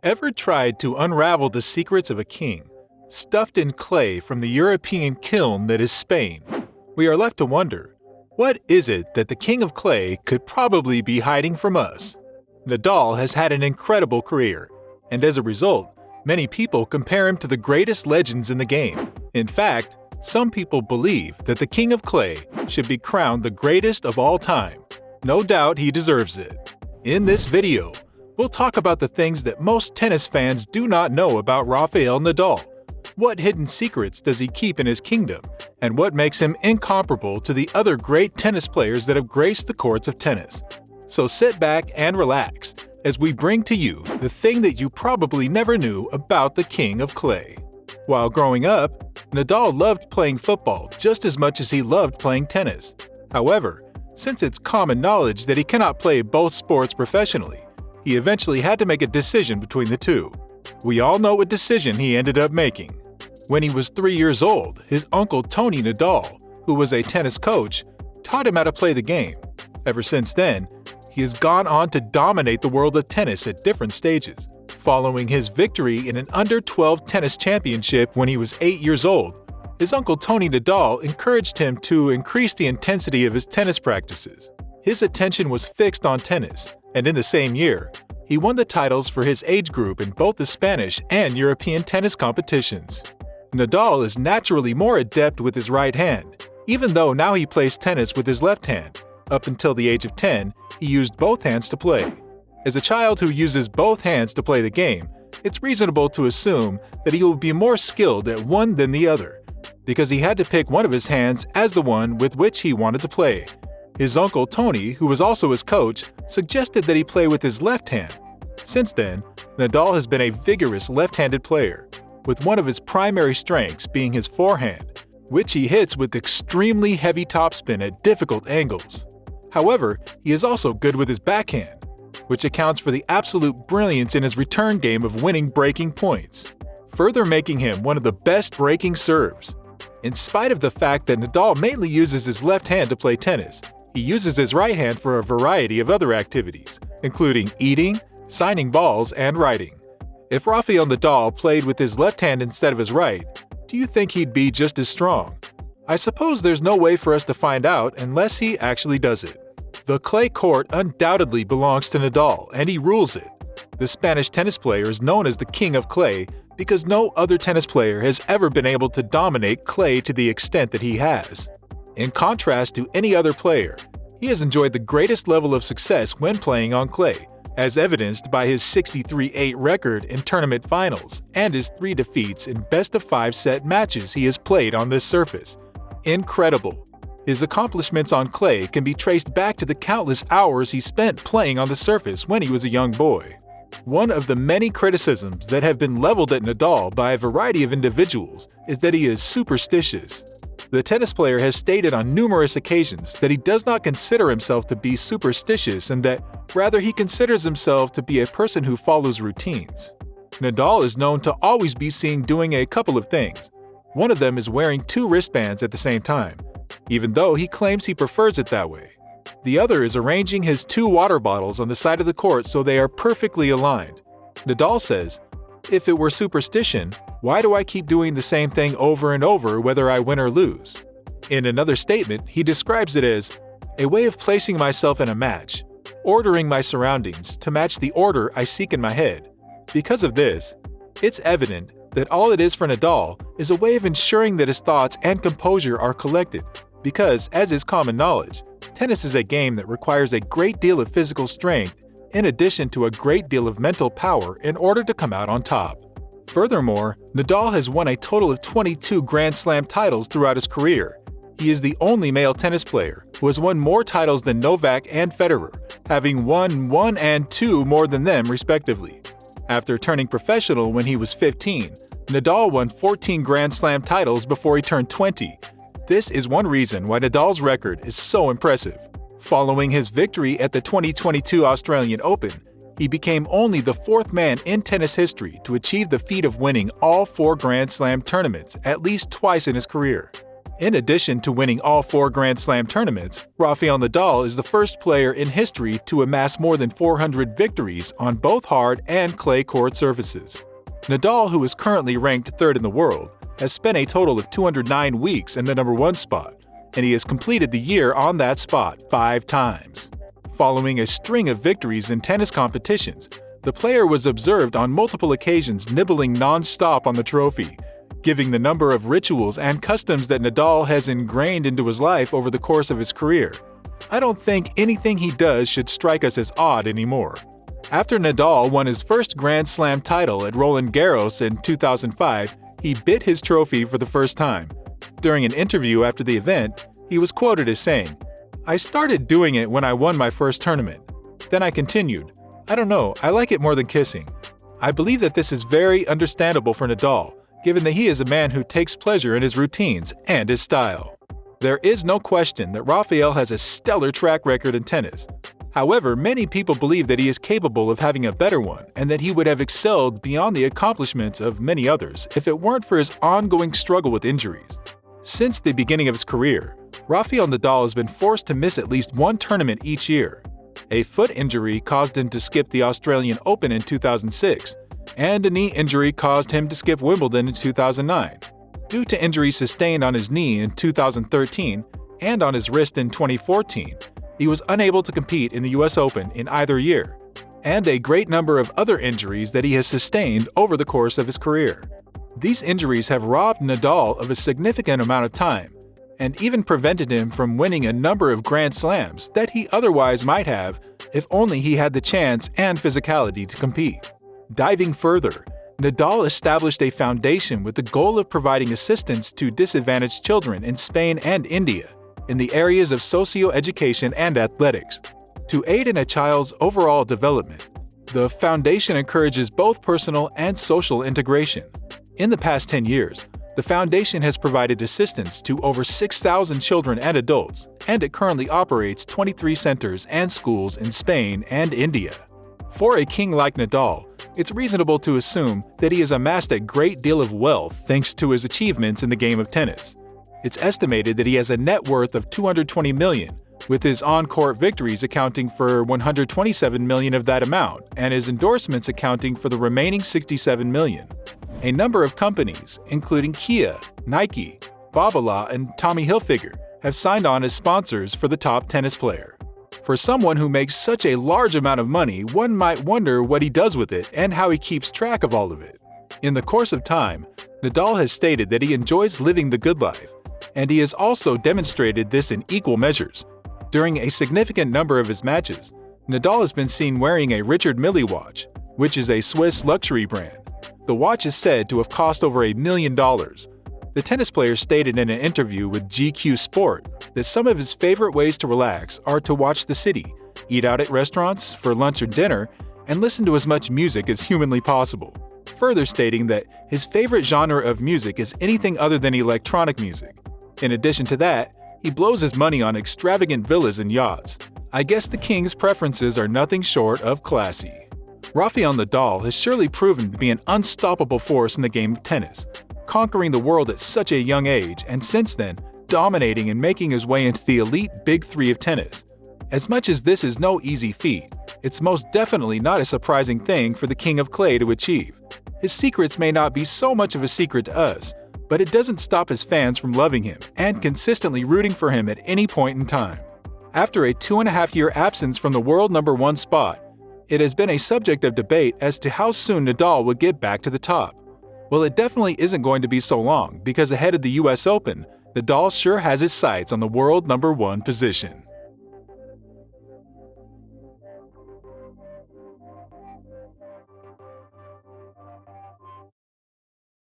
Ever tried to unravel the secrets of a king, stuffed in clay from the European kiln that is Spain? We are left to wonder, what is it that the king of clay could probably be hiding from us? Nadal has had an incredible career, and as a result, many people compare him to the greatest legends in the game. In fact, some people believe that the king of clay should be crowned the greatest of all time. No doubt he deserves it. In this video, we'll talk about the things that most tennis fans do not know about Rafael Nadal. What hidden secrets does he keep in his kingdom, and what makes him incomparable to the other great tennis players that have graced the courts of tennis? So sit back and relax as we bring to you the thing that you probably never knew about the king of clay. While growing up, Nadal loved playing football just as much as he loved playing tennis. However, since it's common knowledge that he cannot play both sports professionally, he eventually had to make a decision between the two. We all know what decision he ended up making. When he was 3 years old, his uncle Tony Nadal, who was a tennis coach, taught him how to play the game. Ever since then, he has gone on to dominate the world of tennis at different stages. Following his victory in an under-12 tennis championship when he was 8 years old, his uncle Tony Nadal encouraged him to increase the intensity of his tennis practices. His attention was fixed on tennis, and in the same year, he won the titles for his age group in both the Spanish and European tennis competitions. Nadal is naturally more adept with his right hand, even though now he plays tennis with his left hand. Up until the age of 10, he used both hands to play. As a child who uses both hands to play the game, it's reasonable to assume that he will be more skilled at one than the other, because he had to pick one of his hands as the one with which he wanted to play. His uncle Tony, who was also his coach, suggested that he play with his left hand. Since then, Nadal has been a vigorous left-handed player, with one of his primary strengths being his forehand, which he hits with extremely heavy topspin at difficult angles. However, he is also good with his backhand, which accounts for the absolute brilliance in his return game of winning breaking points, further making him one of the best breaking serves. In spite of the fact that Nadal mainly uses his left hand to play tennis, he uses his right hand for a variety of other activities, including eating, signing balls, and writing. If Rafael Nadal played with his left hand instead of his right, do you think he'd be just as strong? I suppose there's no way for us to find out unless he actually does it. The clay court undoubtedly belongs to Nadal, and he rules it. The Spanish tennis player is known as the king of clay because no other tennis player has ever been able to dominate clay to the extent that he has. In contrast to any other player, he has enjoyed the greatest level of success when playing on clay, as evidenced by his 63-8 record in tournament finals and his 3 defeats in best-of-5 set matches he has played on this surface. Incredible! His accomplishments on clay can be traced back to the countless hours he spent playing on the surface when he was a young boy. One of the many criticisms that have been leveled at Nadal by a variety of individuals is that he is superstitious. The tennis player has stated on numerous occasions that he does not consider himself to be superstitious and that, rather, he considers himself to be a person who follows routines. Nadal is known to always be seen doing a couple of things. One of them is wearing 2 wristbands at the same time, even though he claims he prefers it that way. The other is arranging his 2 water bottles on the side of the court so they are perfectly aligned. Nadal says, "If it were superstition, why do I keep doing the same thing over and over whether I win or lose?" In another statement, he describes it as a way of placing myself in a match, ordering my surroundings to match the order I seek in my head. Because of this, it's evident that all it is for Nadal is a way of ensuring that his thoughts and composure are collected, because, as is common knowledge, tennis is a game that requires a great deal of physical strength in addition to a great deal of mental power in order to come out on top. Furthermore, Nadal has won a total of 22 Grand Slam titles throughout his career. He is the only male tennis player who has won more titles than Novak and Federer, having won 1 and 2 more than them respectively. After turning professional when he was 15, Nadal won 14 Grand Slam titles before he turned 20. This is one reason why Nadal's record is so impressive. Following his victory at the 2022 Australian Open, he became only the 4th man in tennis history to achieve the feat of winning all 4 Grand Slam tournaments at least twice in his career. In addition to winning all 4 Grand Slam tournaments, Rafael Nadal is the first player in history to amass more than 400 victories on both hard and clay court surfaces. Nadal, who is currently ranked 3rd in the world, has spent a total of 209 weeks in the number 1 spot, and he has completed the year on that spot 5 times. Following a string of victories in tennis competitions, the player was observed on multiple occasions nibbling non-stop on the trophy, giving the number of rituals and customs that Nadal has ingrained into his life over the course of his career. I don't think anything he does should strike us as odd anymore. After Nadal won his first Grand Slam title at Roland Garros in 2005, he bit his trophy for the first time. During an interview after the event, he was quoted as saying, "I started doing it when I won my first tournament. Then I continued. I don't know, I like it more than kissing." I believe that this is very understandable for Nadal, given that he is a man who takes pleasure in his routines and his style. There is no question that Rafael has a stellar track record in tennis. However, many people believe that he is capable of having a better one and that he would have excelled beyond the accomplishments of many others if it weren't for his ongoing struggle with injuries. Since the beginning of his career, Rafael Nadal has been forced to miss at least 1 tournament each year. A foot injury caused him to skip the Australian Open in 2006, and a knee injury caused him to skip Wimbledon in 2009. Due to injuries sustained on his knee in 2013 and on his wrist in 2014, he was unable to compete in the US Open in either year, and a great number of other injuries that he has sustained over the course of his career. These injuries have robbed Nadal of a significant amount of time, and even prevented him from winning a number of Grand Slams that he otherwise might have if only he had the chance and physicality to compete. Diving further, Nadal established a foundation with the goal of providing assistance to disadvantaged children in Spain and India in the areas of socio-education and athletics. To aid in a child's overall development, the foundation encourages both personal and social integration. In the past 10 years, the foundation has provided assistance to over 6,000 children and adults, and it currently operates 23 centers and schools in Spain and India. For a king like Nadal, it's reasonable to assume that he has amassed a great deal of wealth thanks to his achievements in the game of tennis. It's estimated that he has a net worth of $220 million, with his on-court victories accounting for $127 million of that amount, and his endorsements accounting for the remaining $67 million. A number of companies, including Kia, Nike, Babala, and Tommy Hilfiger, have signed on as sponsors for the top tennis player. For someone who makes such a large amount of money, one might wonder what he does with it and how he keeps track of all of it. In the course of time, Nadal has stated that he enjoys living the good life, and he has also demonstrated this in equal measures. During a significant number of his matches, Nadal has been seen wearing a Richard Mille watch, which is a Swiss luxury brand. The watch is said to have cost over $1 million. The tennis player stated in an interview with GQ Sport that some of his favorite ways to relax are to watch the city, eat out at restaurants for lunch or dinner, and listen to as much music as humanly possible, further stating that his favorite genre of music is anything other than electronic music. In addition to that, he blows his money on extravagant villas and yachts. I guess the king's preferences are nothing short of classy. Rafael Nadal has surely proven to be an unstoppable force in the game of tennis, conquering the world at such a young age and since then dominating and making his way into the elite Big Three of tennis. As much as this is no easy feat, it's most definitely not a surprising thing for the King of Clay to achieve. His secrets may not be so much of a secret to us, but it doesn't stop his fans from loving him and consistently rooting for him at any point in time. After a 2.5-year absence from the world number 1 spot, it has been a subject of debate as to how soon Nadal would get back to the top. Well, it definitely isn't going to be so long, because ahead of the US Open, Nadal sure has his sights on the world number 1 position.